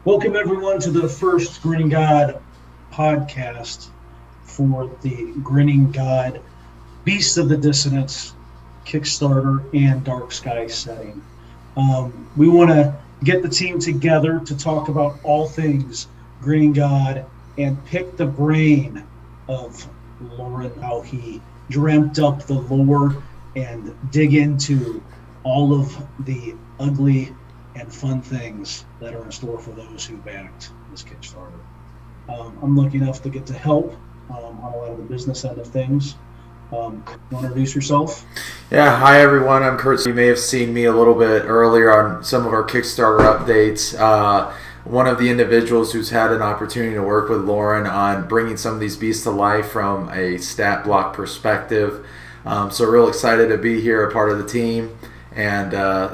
Welcome, everyone, to the first Grinning God podcast for the Grinning God Beast of the Dissonance Kickstarter and Dark Sky setting. We want to get the team together to talk about all things Grinning God and pick the brain of Lauren, how he dreamt up the lore and dig into all of the ugly and fun things that are in store for those who backed this Kickstarter. I'm lucky enough to get to help on a lot of the business end of things. You want to introduce yourself? Yeah, hi everyone. I'm Kurt. You may have seen me a little bit earlier on some of our Kickstarter updates. One of the individuals who's had an opportunity to work with Lauren on bringing some of these beasts to life from a stat block perspective. So real excited to be here, a part of the team, and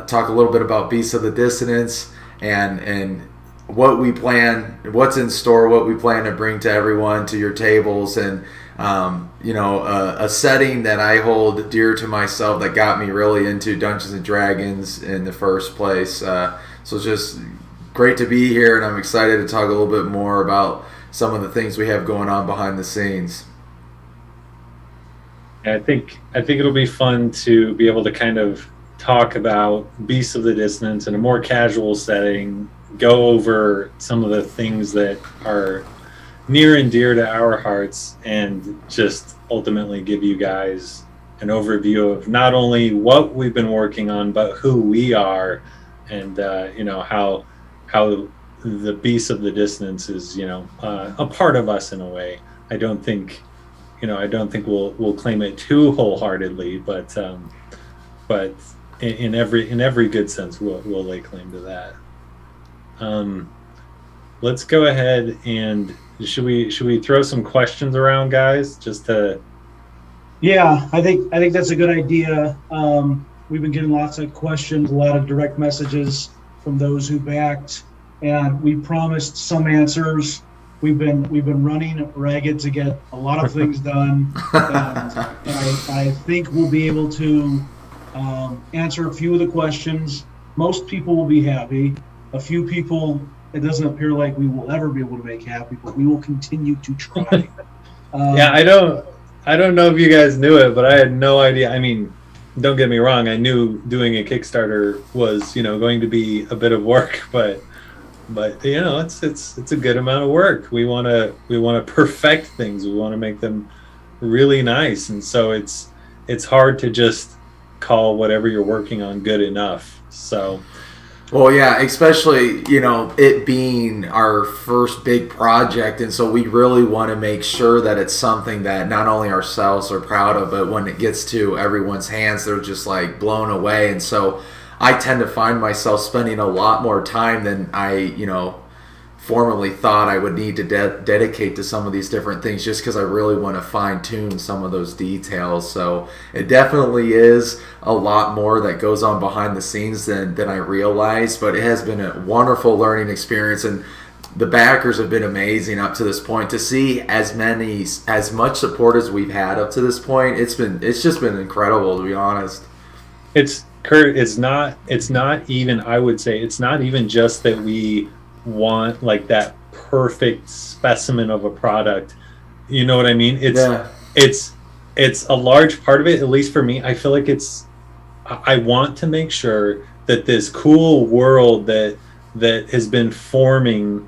talk a little bit about Beasts of the Dissonance and what we plan, what's in store, what we plan to bring to everyone, to your tables, and a setting that I hold dear to myself that got me really into Dungeons and Dragons in the first place. So it's just great to be here, and I'm excited to talk a little bit more about some of the things we have going on behind the scenes. I think it'll be fun to be able to kind of talk about Beasts of the Dissonance in a more casual setting, go over some of the things that are near and dear to our hearts, and just ultimately give you guys an overview of not only what we've been working on, but who we are, and how the Beasts of the Dissonance is a part of us in a way. I don't think we'll claim it too wholeheartedly, but in every good sense, we'll lay claim to that. Let's go ahead and should we throw some questions around, guys, just to... Yeah, I think that's a good idea. We've been getting lots of questions, a lot of direct messages from those who backed, and we promised some answers. We've been running ragged to get a lot of things done, and I think we'll be able to answer a few of the questions. Most people will be happy. A few people, it doesn't appear like we will ever be able to make happy, but we will continue to try. Yeah, I don't know if you guys knew it, but I had no idea. I mean, don't get me wrong, I knew doing a Kickstarter was going to be a bit of work, but it's a good amount of work. We want to perfect things. We want to make them really nice, and so it's hard to just call whatever you're working on good enough. So, well, yeah, especially it being our first big project, and so we really want to make sure that it's something that not only ourselves are proud of, but when it gets to everyone's hands, they're just like blown away. And so I tend to find myself spending a lot more time than I, formerly thought I would need to dedicate to some of these different things, just because I really want to fine tune some of those details. So it definitely is a lot more that goes on behind the scenes than I realized, but it has been a wonderful learning experience, and the backers have been amazing up to this point. To see as much support as we've had up to this point, it's just been incredible, to be honest. Kurt, it's not even, I would say, it's not even just that we want like that perfect specimen of a product. You know what I mean? It's a large part of it, at least for me. I feel like I want to make sure that this cool world that has been forming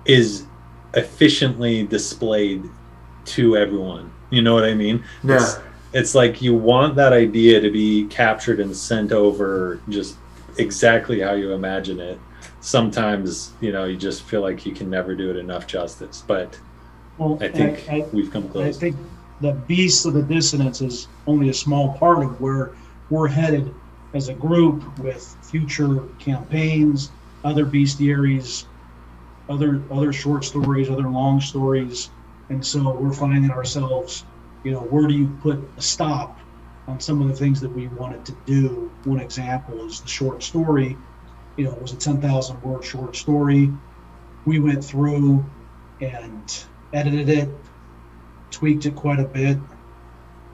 is efficiently displayed to everyone. You know what I mean? Yeah. It's like you want that idea to be captured and sent over just exactly how you imagine it. Sometimes, you just feel like you can never do it enough justice. But I think we've come close. I think the Beast of the Dissonance is only a small part of where we're headed as a group, with future campaigns, other bestiaries, other short stories, other long stories. And so we're finding ourselves, where do you put a stop on some of the things that we wanted to do? One example is the short story. It was a 10,000 word short story. We went through and edited it, tweaked it quite a bit.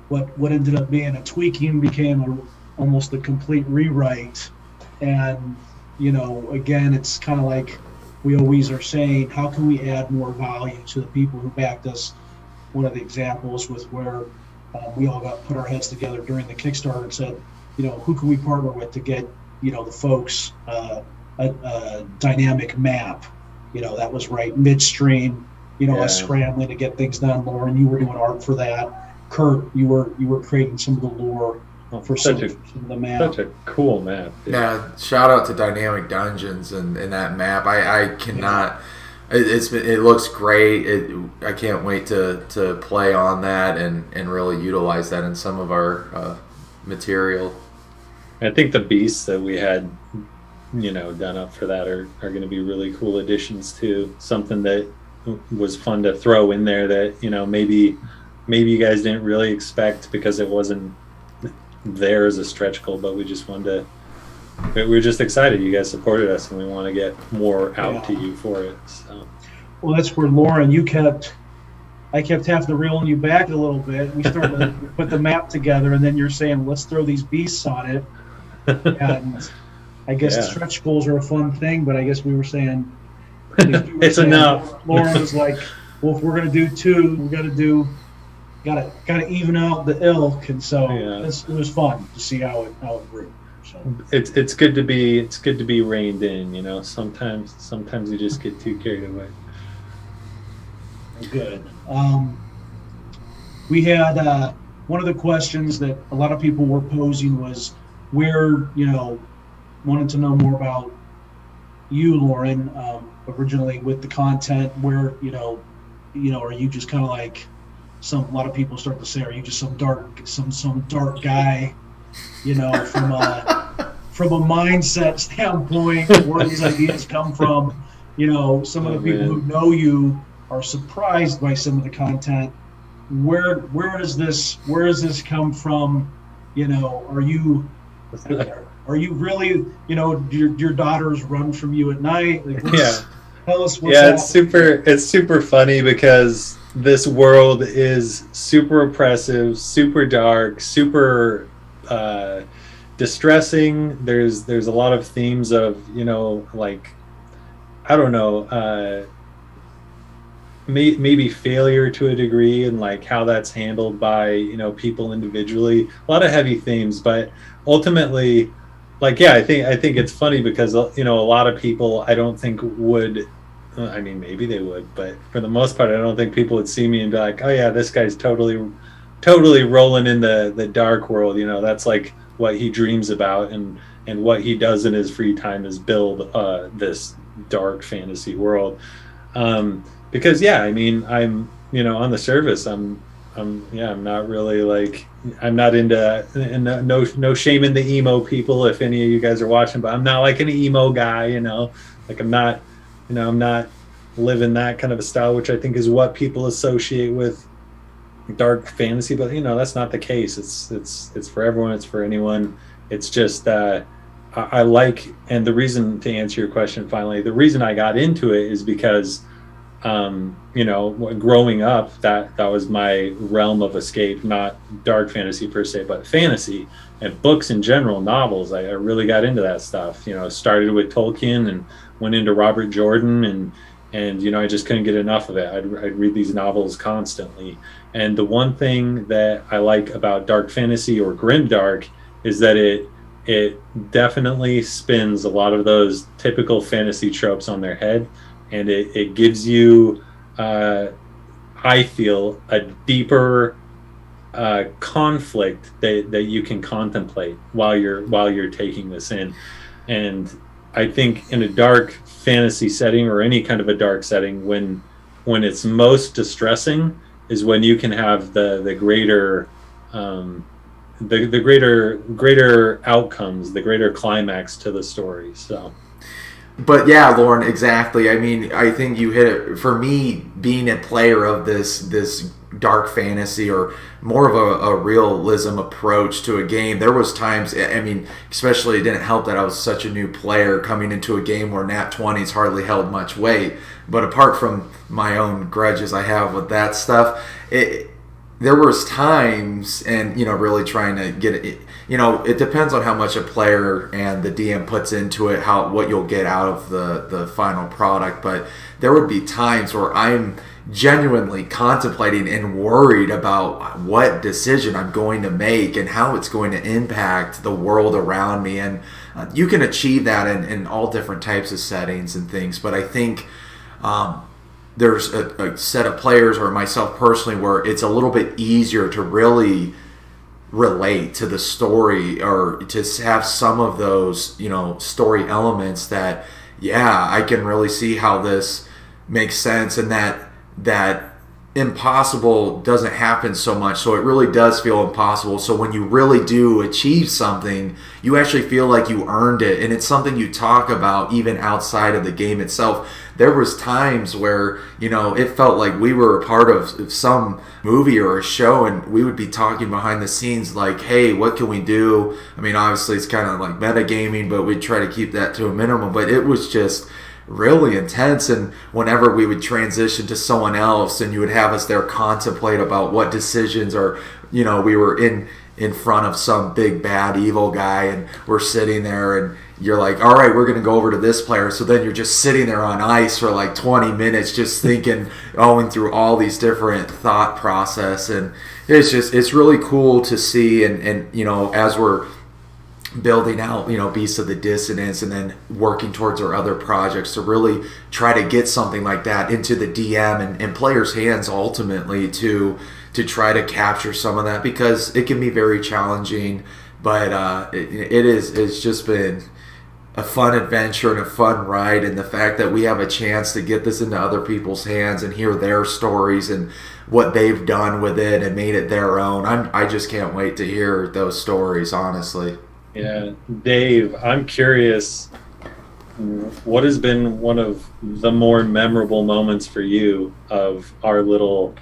What ended up being a tweaking became almost a complete rewrite. And, again, it's kind of like we always are saying, how can we add more value to the people who backed us? One of the examples was where we all put our heads together during the Kickstarter and said, who can we partner with to get, the folks a dynamic map, that was right midstream, us scrambling to get things done. Lauren, you were doing art for that. Kurt, you were creating some of the lore for some of the map. Such a cool map. Dude. Yeah, shout out to Dynamic Dungeons and that map. I cannot. It looks great. I can't wait to play on that and really utilize that in some of our material. I think the beasts that we had, done up for that are going to be really cool additions too. Something that was fun to throw in there that maybe you guys didn't really expect because it wasn't there as a stretch goal, but we just wanted to. We were just excited. You guys supported us, and we want to get more out to you for it. So. Well, that's where Lauren, I kept having to reel you back a little bit. We started to put the map together, and then you're saying, let's throw these beasts on it. And I guess the stretch goals are a fun thing, but I guess we were saying it's enough. Lauren was like, well, if we're going to do 2, we got to even out the ilk, and so it was fun to see how it grew. So. It's good to be reined in. Sometimes you just get too carried away. Good. We had one of the questions that a lot of people were posing was where, wanted to know more about you, Lauren, originally with the content, where, are you just kind of like a lot of people start to say, are you just some dark guy, from a mindset standpoint, where these ideas come from, some of the people who know you are surprised by some of the content. Where does this come from? Are you really, your daughters run from you at night? Like, tell us what's happening. It's super funny because this world is super oppressive, super dark, super distressing. There's a lot of themes of, maybe failure to a degree, and like how that's handled by people individually. A lot of heavy themes, but ultimately, I think it's funny because a lot of people I don't think would. I mean, maybe they would, but for the most part, I don't think people would see me and be like, "Oh yeah, this guy's totally rolling in the dark world." That's like what he dreams about, and what he does in his free time is build this dark fantasy world. Because I'm on the surface, I'm not really I'm not into, and no shame in the emo people if any of you guys are watching, but I'm not like an emo guy, I'm not, I'm not living that kind of a style, which I think is what people associate with dark fantasy, but that's not the case. It's for everyone, it's for anyone. It's just I like, and the reason, to answer your question finally, the reason I got into it is because growing up, that was my realm of escape, not dark fantasy per se, but fantasy and books in general, novels. I really got into that stuff. Started with Tolkien and went into Robert Jordan, and I just couldn't get enough of it. I'd read these novels constantly. And the one thing that I like about dark fantasy or grimdark is that it definitely spins a lot of those typical fantasy tropes on their head. And it gives you, I feel, a deeper conflict that you can contemplate while you're taking this in. And I think in a dark fantasy setting, or any kind of a dark setting, when it's most distressing is when you can have the greater greater outcomes, the greater climax to the story. So. But yeah, Lauren, exactly. I mean, I think you hit it. For me, being a player of this dark fantasy, or more of a realism approach to a game, there was times, I mean, especially it didn't help that I was such a new player coming into a game where nat 20s hardly held much weight. But apart from my own grudges I have with that stuff, there was times, and really trying to get it. It depends on how much a player and the DM puts into it, what you'll get out of the final product. But there would be times where I'm genuinely contemplating and worried about what decision I'm going to make and how it's going to impact the world around me. And you can achieve that in all different types of settings and things. But I think there's a set of players, or myself personally, where it's a little bit easier to really relate to the story, or to have some of those story elements that I can really see how this makes sense, and that impossible doesn't happen so much, so it really does feel impossible. So when you really do achieve something, you actually feel like you earned it, and it's something you talk about even outside of the game itself. There was times where it felt like we were a part of some movie or a show, and we would be talking behind the scenes like, hey, what can we do? I mean, obviously it's kind of like metagaming, but we'd try to keep that to a minimum. But it was just really intense. And whenever we would transition to someone else, and you would have us there contemplate about what decisions, or we were in front of some big bad evil guy, and we're sitting there, and you're like, all right, we're going to go over to this player. So then you're just sitting there on ice for like 20 minutes just thinking, going through all these different thought process. And it's really cool to see. And as we're building out Beasts of the Dissonance, and then working towards our other projects, to really try to get something like that into the DM and players' hands ultimately, to try to capture some of that, because it can be very challenging. But it's just been a fun adventure and a fun ride, and the fact that we have a chance to get this into other people's hands and hear their stories and what they've done with it and made it their own. I just can't wait to hear those stories, honestly. Yeah, Dave, I'm curious, what has been one of the more memorable moments for you of our little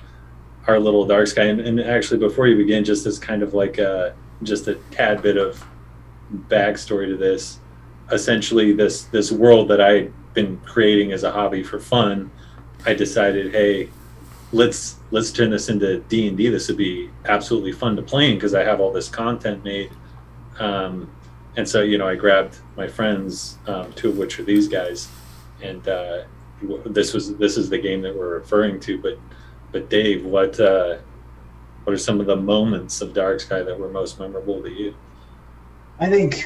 dark sky? And actually, before you begin, just as kind of like just a tad bit of backstory to this. Essentially, this world that I'd been creating as a hobby for fun, I decided, hey, let's turn this into D&D. This would be absolutely fun to play in, because I have all this content made. And so, I grabbed my friends, two of which are these guys, and this is the game that we're referring to. But Dave, what are some of the moments of Dark Sky that were most memorable to you? I think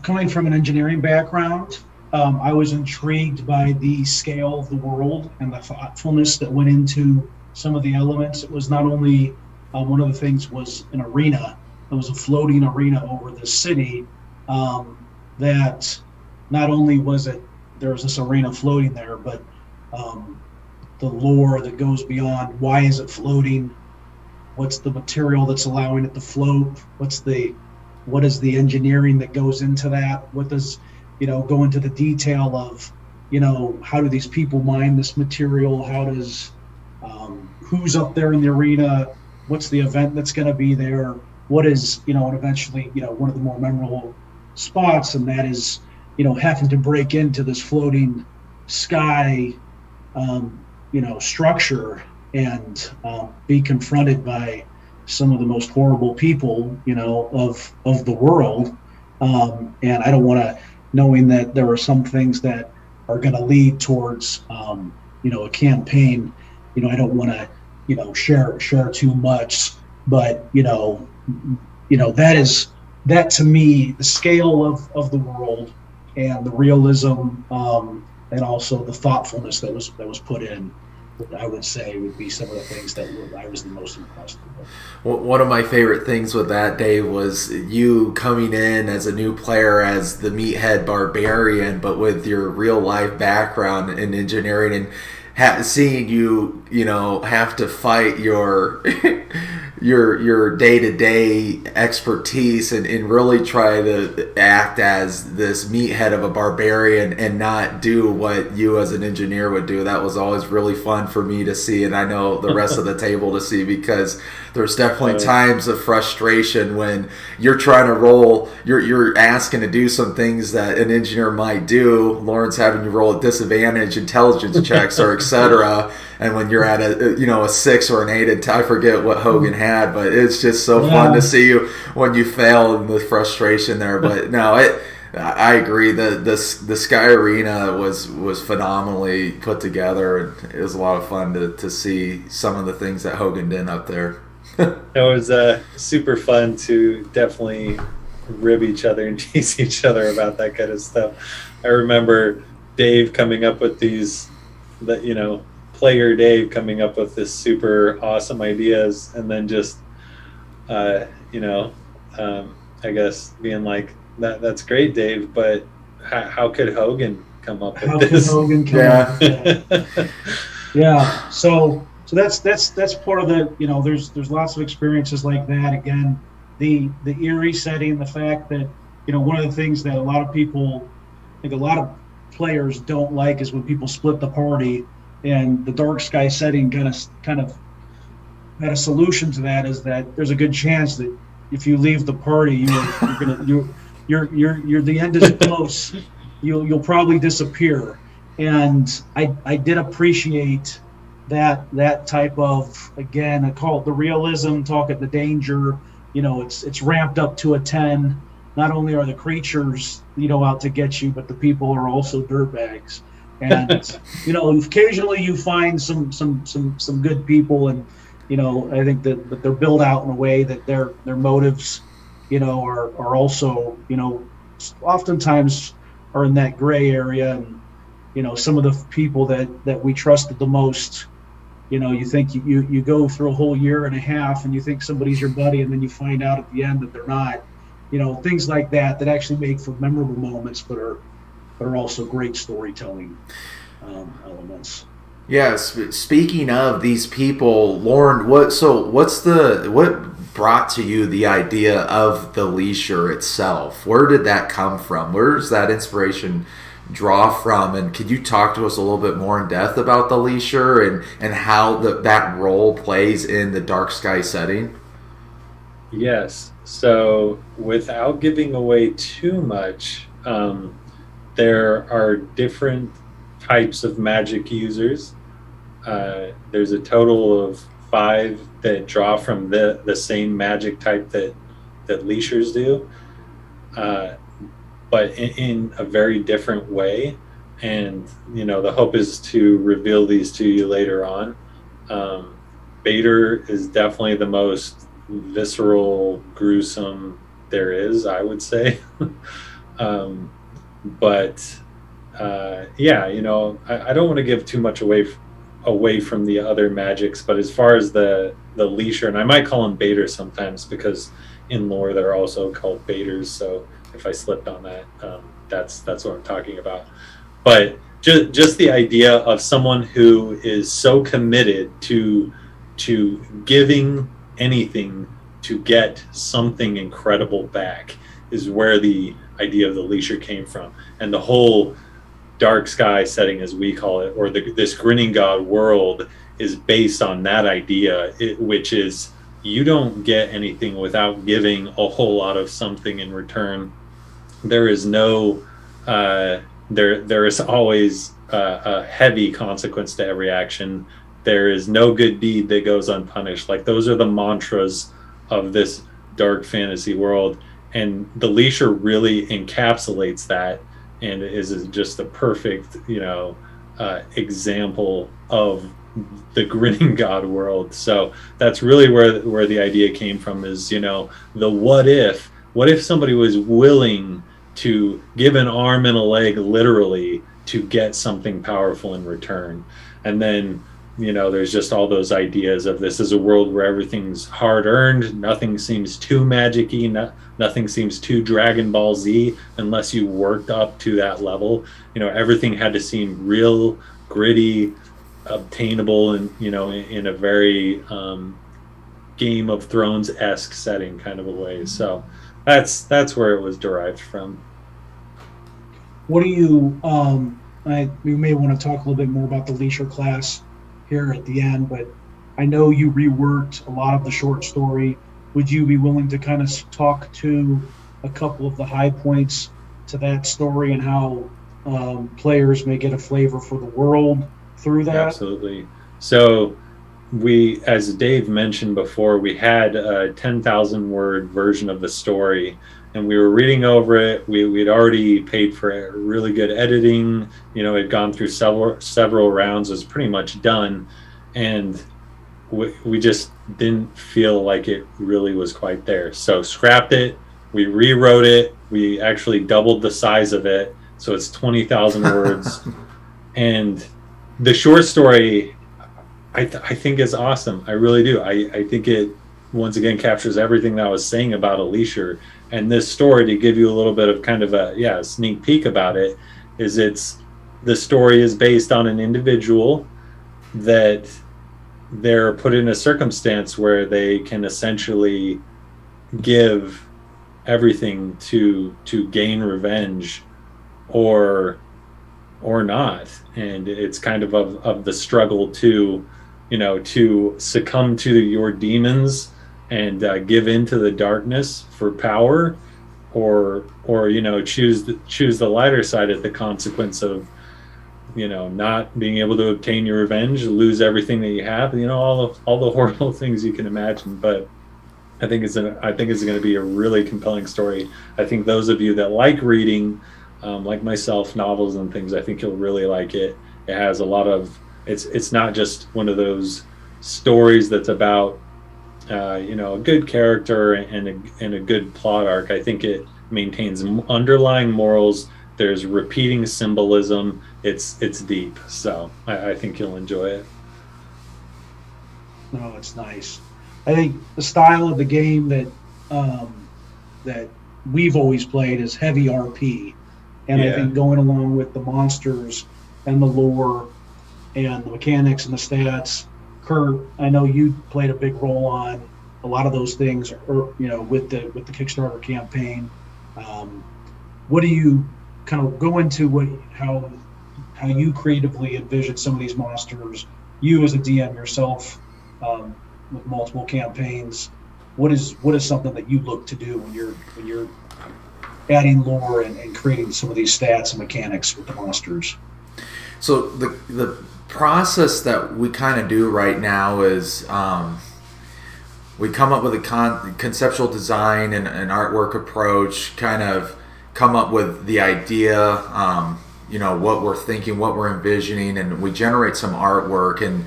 coming from an engineering background, I was intrigued by the scale of the world and the thoughtfulness that went into some of the elements. It was not only one of the things was an arena. It was a floating arena over the city, that not only was there was this arena floating there, but the lore that goes beyond why is it floating, what's the material that's allowing it to float, what is the engineering that goes into that, what does go into the detail of how do these people mine this material, how does who's up there in the arena, what's the event that's going to be there, what is and eventually one of the more memorable spots, and that is having to break into this floating sky structure and be confronted by some of the most horrible people of the world, and I don't want to, knowing that there are some things that are going to lead towards a campaign, I don't want to share too much, but that to me, the scale of the world and the realism, and also the thoughtfulness that was put in, I would say would be some of the things that I was the most impressed with. Well, one of my favorite things with that, Dave, was you coming in as a new player as the meathead barbarian, but with your real life background in engineering, and seeing you have to fight your your day-to-day expertise and really try to act as this meathead of a barbarian and not do what you as an engineer would do. That was always really fun for me to see, and I know the rest of the table to see, because there's definitely times of frustration when you're trying to roll, you're asking to do some things that an engineer might do. Lauren's having you roll at disadvantage intelligence checks, or etc. And when you're at a 6 or an 8, I forget what Hogan had, but it's just so fun to see you when you fail and the frustration there. But no, I agree. The Sky Arena was phenomenally put together, and it was a lot of fun to see some of the things that Hogan did up there. It was super fun to definitely rib each other and tease each other about that kind of stuff. I remember Dave coming up with player Dave coming up with this super awesome ideas, and then just I guess being like, that's great, Dave, but how could Hogan come up with this? How could Hogan come up with that? Yeah. So that's part of the, there's lots of experiences like that. Again, the eerie setting, the fact that, one of the things that a lot of people, I think a lot of players don't like, is when people split the party, and the dark sky setting kind of had a solution to that, is that there's a good chance that if you leave the party, the end is close. You'll probably disappear. And I did appreciate that type of, again, I call it the realism, talk at the danger. It's ramped up to a 10. Not only are the creatures, out to get you, but the people are also dirtbags. And occasionally you find some good people, and I think that they're built out in a way that their motives, are also, oftentimes are in that gray area. And some of the people that we trusted the most, you think you go through a whole year and a half and you think somebody's your buddy, and then you find out at the end that they're not. Things like that actually make for memorable moments, but are also great storytelling elements. Yes. Speaking of these people, Lauren, what brought to you the idea of the leasher itself? Where did that come from? Where does that inspiration draw from? And could you talk to us a little bit more in depth about the leasher and how that role plays in the dark sky setting? Yes. So without giving away too much, there are different types of magic users. There's a total of 5 that draw from the same magic type that leashers do, but in a very different way. And the hope is to reveal these to you later on. Bader is definitely the most visceral, gruesome there is, I would say. But I don't want to give too much away from the other magics, but as far as the leasher, and I might call them baiters sometimes, because in lore they're also called baiters, so if I slipped on that, that's what I'm talking about. But just the idea of someone who is so committed to giving anything to get something incredible back is where the idea of the leasher came from. And the whole dark sky setting, as we call it, or this Grinning God world, is based on that idea, which is you don't get anything without giving a whole lot of something in return. There is no there is always a heavy consequence to every action. There is no good deed that goes unpunished. Like, those are the mantras of this dark fantasy world, and the leasher really encapsulates that, and is just a perfect example of the Grinning God world. So that's really where the idea came from, is the what if somebody was willing to give an arm and a leg literally to get something powerful in return. And then there's just all those ideas of, this is a world where everything's hard earned, nothing seems too magic-y, nothing seems too Dragon Ball Z unless you worked up to that level. Everything had to seem real, gritty, obtainable, and in a very Game of Thrones-esque setting kind of a way. So that's where it was derived from. What do you we may want to talk a little bit more about the leasher class here at the end, but I know you reworked a lot of the short story. Would you be willing to kind of talk to a couple of the high points to that story, and how players may get a flavor for the world through that? Absolutely. So we, as Dave mentioned before, we had a 10,000 word version of the story, and we were reading over it. We'd already paid for really good editing. It had gone through several rounds. It was pretty much done, and we just didn't feel like it really was quite there. So scrapped it. We rewrote it. We actually doubled the size of it, so it's 20,000 words. And the short story, I think is awesome. I really do. I think it once again captures everything that I was saying about Alicia. And this story, to give you a little bit of kind of a sneak peek about it, is the story is based on an individual that they're put in a circumstance where they can essentially give everything to gain revenge or not, and it's kind of the struggle to succumb to your demons and give into the darkness for power, or choose the lighter side at the consequence of not being able to obtain your revenge, lose everything that you have, all the horrible things you can imagine. But I think it's going to be a really compelling story. I think those of you that like reading, like myself, novels and things, I think you'll really like it. It has a lot of, it's not just one of those stories that's about a good character and a good plot arc. I think it maintains underlying morals. There's repeating symbolism. It's deep, so I think you'll enjoy it. No, it's nice. I think the style of the game that we've always played is heavy RP, and I think going along with the monsters and the lore and the mechanics and the stats, Kurt, I know you played a big role on a lot of those things, with the Kickstarter campaign. What do you kind of go into how you creatively envision some of these monsters? You as a DM yourself, with multiple campaigns, what is something that you look to do when you're adding lore and creating some of these stats and mechanics with the monsters? So the process that we kind of do right now is we come up with a conceptual design and an artwork approach, kind of come up with the idea, what we're thinking, what we're envisioning, and we generate some artwork. And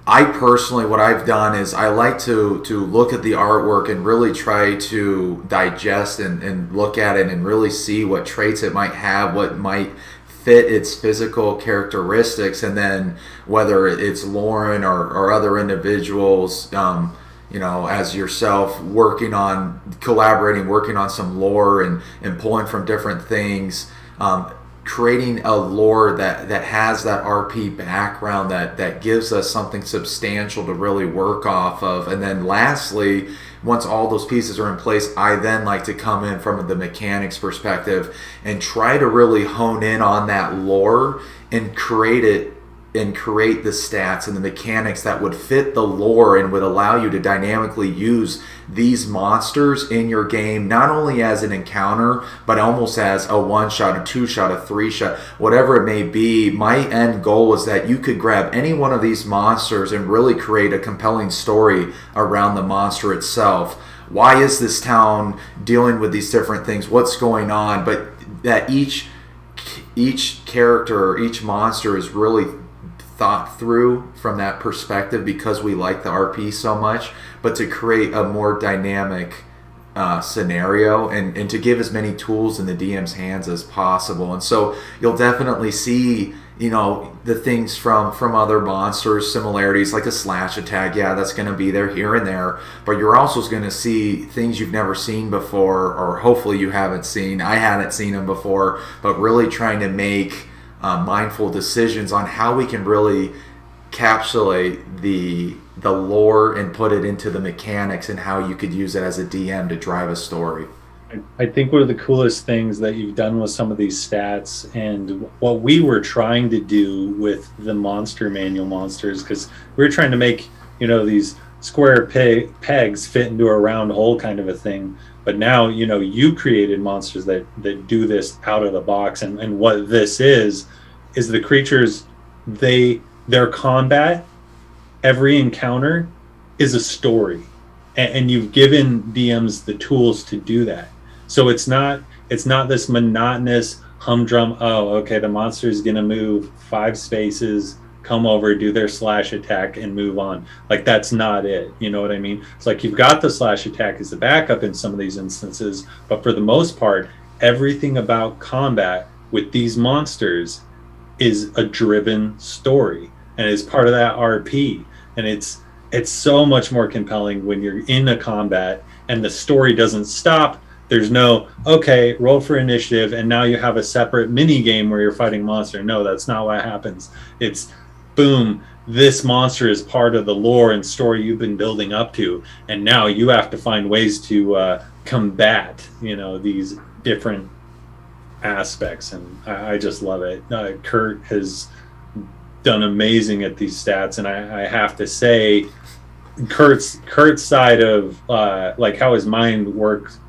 I personally, what I've done is I like to look at the artwork and really try to digest and look at it and really see what traits it might have, what might fit its physical characteristics, and then whether it's Lauren or other individuals, as yourself, working on some lore and pulling from different things, creating a lore that has that RP background that gives us something substantial to really work off of. And then lastly, once all those pieces are in place, I then like to come in from the mechanics perspective and try to really hone in on that lore and create the stats and the mechanics that would fit the lore and would allow you to dynamically use these monsters in your game, not only as an encounter, but almost as a one-shot, a two-shot, a three-shot, whatever it may be. My end goal is that you could grab any one of these monsters and really create a compelling story around the monster itself. Why is this town dealing with these different things? What's going on? But that each character or each monster is really thought through from that perspective, because we like the RP so much, but to create a more dynamic scenario and to give as many tools in the DM's hands as possible. And so you'll definitely see the things from other monsters, similarities like a slash attack. Yeah, that's going to be there here and there, but you're also going to see things you've never seen before, or hopefully you haven't seen. I hadn't seen them before, but really trying to make mindful decisions on how we can really encapsulate the lore and put it into the mechanics and how you could use it as a DM to drive a story. I think one of the coolest things that you've done with some of these stats, and what we were trying to do with the monster manual monsters, because we were trying to make these square pegs fit into a round hole kind of a thing. But now, you created monsters that do this out of the box. And what this is the creatures, they their combat, every encounter is a story, and you've given DMs the tools to do that. So it's not this monotonous humdrum. Oh, okay, the monster is gonna move 5 spaces, come over, do their slash attack, and move on. Like, that's not it. You know what I mean? It's like you've got the slash attack as the backup in some of these instances, but for the most part, everything about combat with these monsters is a driven story, and it's part of that RP. And it's so much more compelling when you're in a combat and the story doesn't stop. There's no, okay, roll for initiative, and now you have a separate mini game where you're fighting monster. No, that's not what happens. It's boom, this monster is part of the lore and story you've been building up to, and now you have to find ways to combat, these different aspects. And I just love it. Kurt has done amazing at these stats, and I have to say, Kurt's side of like how his mind works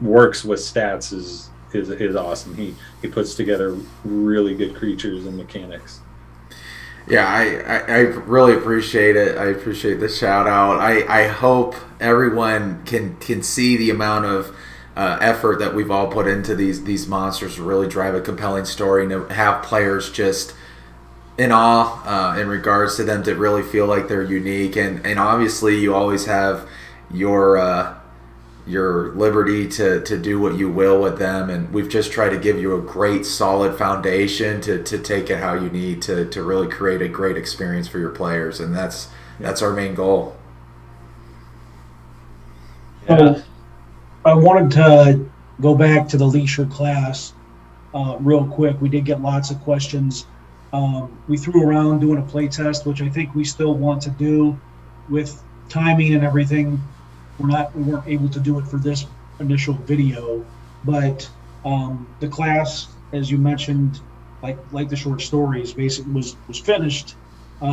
with stats is awesome. He puts together really good creatures and mechanics. Yeah, I really appreciate it. I appreciate the shout out. I hope everyone can see the amount of effort that we've all put into these monsters to really drive a compelling story and to have players just in awe in regards to them, to really feel like they're unique. And obviously you always have your liberty to do what you will with them, and we've just tried to give you a great solid foundation to take it how you need to really create a great experience for your players, and that's our main goal. So I wanted to go back to the Leisure class real quick. We did get lots of questions. We threw around doing a play test, which I think we still want to do with timing and everything. We weren't able to do it for this initial video, but the class, as you mentioned, like the short stories, basically was finished. The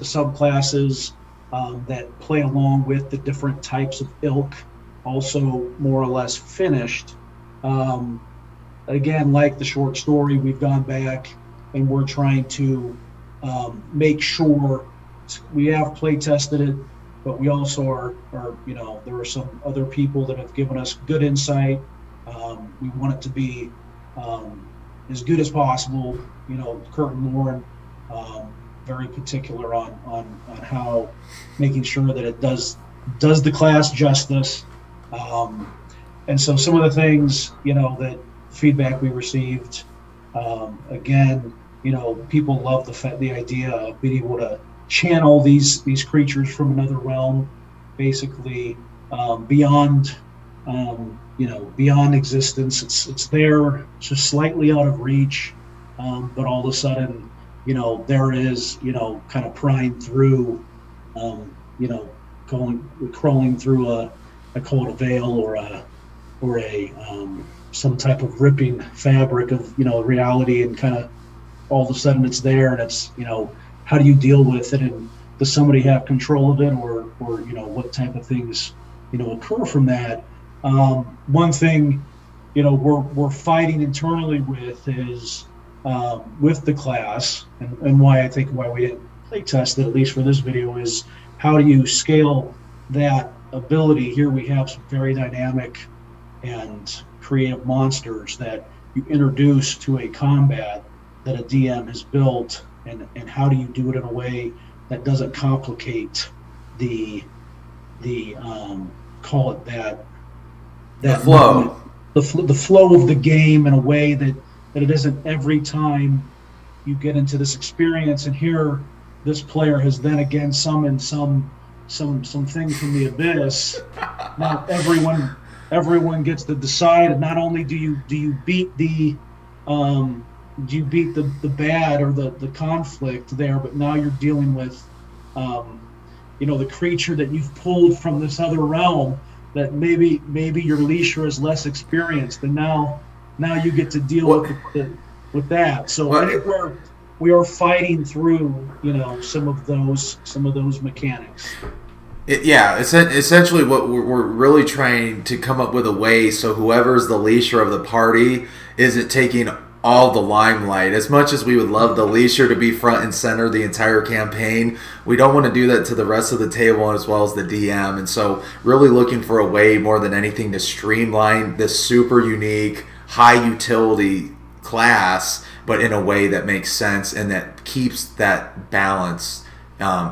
subclasses that play along with the different types of ilk also more or less finished. Again, like the short story, we've gone back and we're trying to make sure we have play tested it, but we also are there are some other people that have given us good insight. We want it to be as good as possible. Kurt and Lauren, very particular on how making sure that it does the class justice. And so some of the things, that feedback we received, again, people love the idea of being able to channel these creatures from another realm, basically beyond existence. It's there, it's just slightly out of reach, but all of a sudden, there is, kind of prying through, crawling through I call it a veil or a some type of ripping fabric of reality, and kind of all of a sudden it's there, and it's how do you deal with it, and does somebody have control of it, or what type of things occur from that. One thing we're fighting internally with is with the class, and why we didn't play test it, at least for this video, is how do you scale that ability. Here we have some very dynamic and creative monsters that you introduce to a combat that a DM has built, and how do you do it in a way that doesn't complicate the call it that flow, the flow of the game, in a way that it isn't every time you get into this experience, and here this player has then again summoned some thing from the abyss. Now everyone gets to decide, and not only do you beat the bad or the conflict there, but now you're dealing with the creature that you've pulled from this other realm that maybe your leisure is less experienced, and now you get to deal with that. So I think we are fighting through some of those mechanics. Essentially what we're really trying to come up with a way so whoever's the leisure of the party isn't taking all the limelight. As much as we would love the leisure to be front and center the entire campaign, we don't want to do that to the rest of the table as well as the DM. And so really looking for a way more than anything to streamline this super unique, high utility class, but in a way that makes sense and that keeps that balance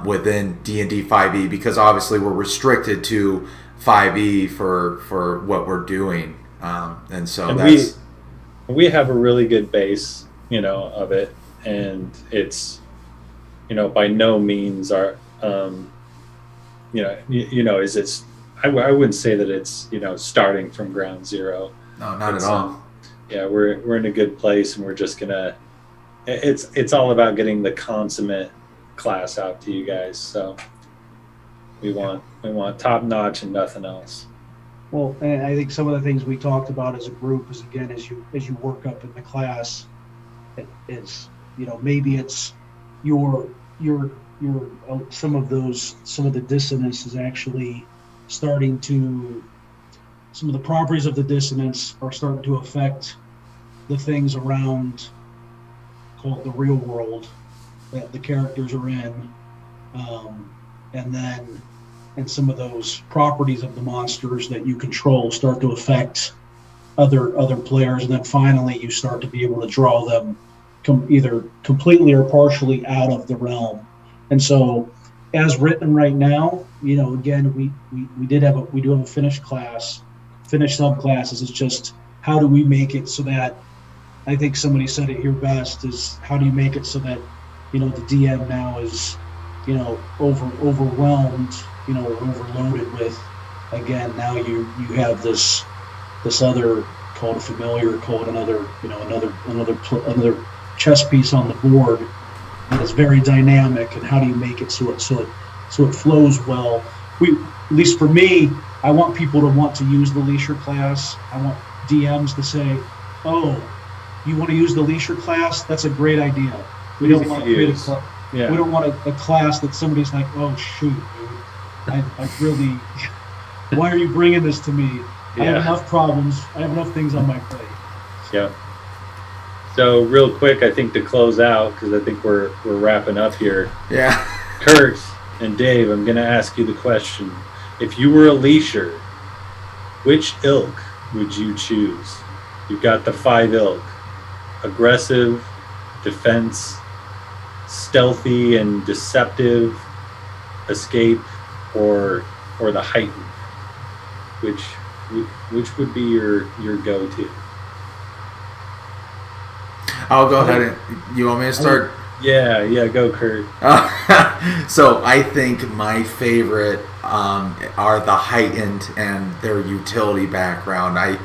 within D&D 5e, because obviously we're restricted to 5e for what we're doing. And so we have a really good base, of it, and it's, by no means our, is it's, I wouldn't say that it's, starting from ground zero. No, not at all. Yeah, we're in a good place, and we're just gonna, it's all about getting the consummate class out to you guys. So we want top notch and nothing else. Well, and I think some of the things we talked about as a group is, again, as you work up in the class, it's, maybe it's your some of the dissonance is actually starting to, some of the properties of the dissonance are starting to affect the things around, call it the real world, that the characters are in, and some of those properties of the monsters that you control start to affect other players, and then finally you start to be able to draw them either completely or partially out of the realm. And so, as written right now, again, we do have a finished subclasses. It's just, how do we make it so that, I think somebody said it here best, is how do you make it so that the DM now is overwhelmed, or overloaded with, again, now you have this other, called a familiar, called another chess piece on the board that is very dynamic, and how do you make it so it flows well. At least for me, I want people to want to use the leisure class. I want DMs to say, "Oh, you want to use the leisure class? That's a great idea." We don't want to create we don't want a class that somebody's like, "Oh shoot, dude, I really, why are you bringing this to me? I have enough problems. I have enough things on my plate." Yeah. So real quick, I think to close out, because I think we're wrapping up here. Yeah. Kurt and Dave, I'm going to ask you the question: if you were a leisure, which ilk would you choose? You've got the 5 ilk: aggressive, defense, stealthy and deceptive, escape, or the heightened. Which would be your go-to? I'll go ahead and, you want me to start? Yeah, go Kurt. So I think my favorite are the heightened and their utility background. I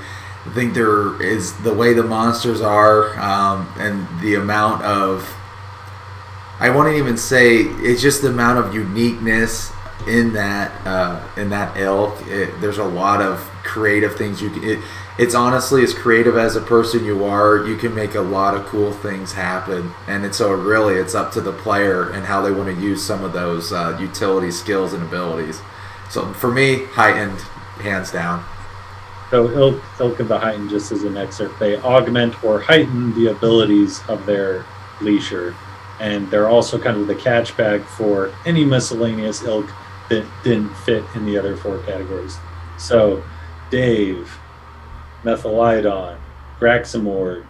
think there is the way the monsters are, and the amount of, I won't even say, it's just the amount of uniqueness in that ilk. There's a lot of creative things you can. It's honestly, as creative as a person you are, you can make a lot of cool things happen. And it's up to the player and how they want to use some of those utility skills and abilities. So for me, heightened, hands down. So ilk of the heightened, just as an excerpt, they augment or heighten the abilities of their leisure. And they're also kind of the catch bag for any miscellaneous ilk that didn't fit in the other 4 categories. So, Dave, Methylidon, Graxamore,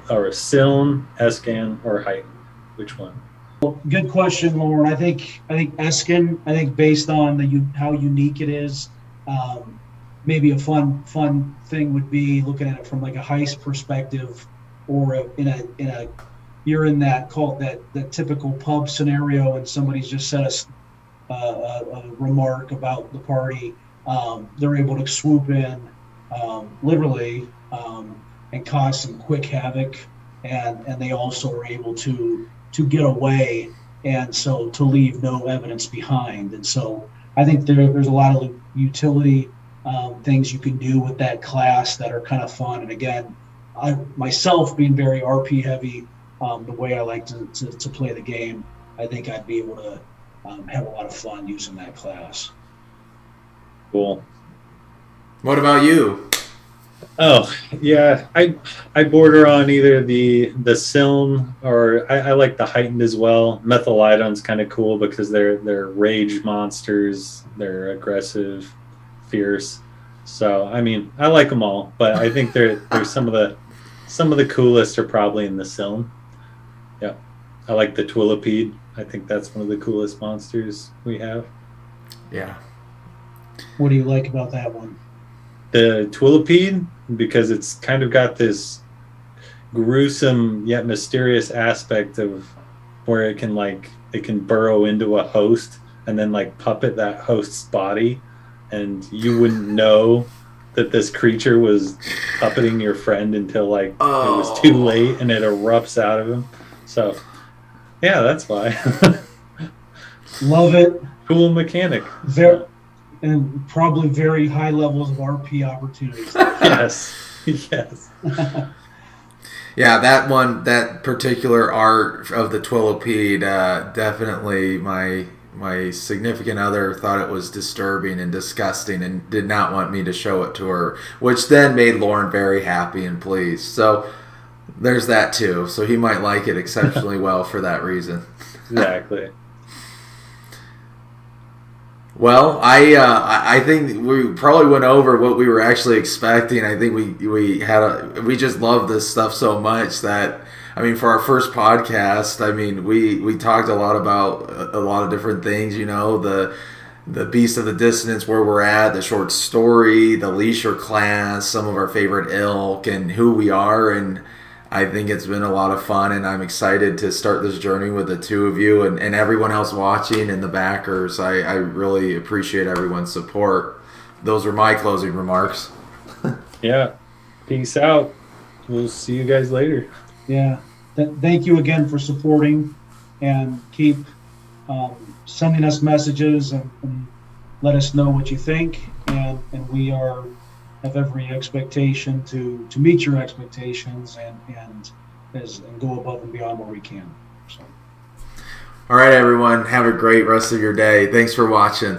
or Siln, Escan, or Heighten. Which one? Well, good question, Lauren. I think Escan. I think based on how unique it is, maybe a fun thing would be looking at it from like a heist perspective, or in a you're in that typical pub scenario, and somebody's just said a remark about the party. They're able to swoop in, literally, and cause some quick havoc, and they also are able to get away, and so to leave no evidence behind. And so I think there's a lot of utility things you can do with that class that are kind of fun. And again, I myself being very RP heavy, the way I like to play the game, I think I'd be able to have a lot of fun using that class. Cool. What about you? Oh yeah, I border on either the Silm, or I like the heightened as well. Methylidone's kind of cool because they're rage monsters. They're aggressive, fierce. So I mean, I like them all, but I think there's some of the coolest are probably in the Silm. Yeah, I like the Twillipede. I think that's one of the coolest monsters we have. Yeah. What do you like about that one? The Twillipede, because it's kind of got this gruesome yet mysterious aspect of where it can burrow into a host and then like puppet that host's body, and you wouldn't know that this creature was puppeting your friend until like it was too late and it erupts out of him. So yeah, that's why. Love it. Cool mechanic. And probably very high levels of RP opportunities. Yes. Yes. Yeah, that particular art of the Twillipede, definitely my significant other thought it was disturbing and disgusting and did not want me to show it to her, which then made Lauren very happy and pleased. So there's that too. So he might like it exceptionally well for that reason. Exactly. Well, I think we probably went over what we were actually expecting. I think we just love this stuff so much that, I mean, for our first podcast, I mean, we talked a lot about a lot of different things. You know, the Beast of the Dissonance, where we're at, the short story, the leisure class, some of our favorite ilk, and who we are. And I think it's been a lot of fun, and I'm excited to start this journey with the two of you and everyone else watching and the backers. I really appreciate everyone's support. Those are my closing remarks. Yeah. Peace out. We'll see you guys later. Yeah. Thank you again for supporting, and keep sending us messages and let us know what you think. And we have every expectation to meet your expectations and go above and beyond where we can. So. All right, everyone. Have a great rest of your day. Thanks for watching.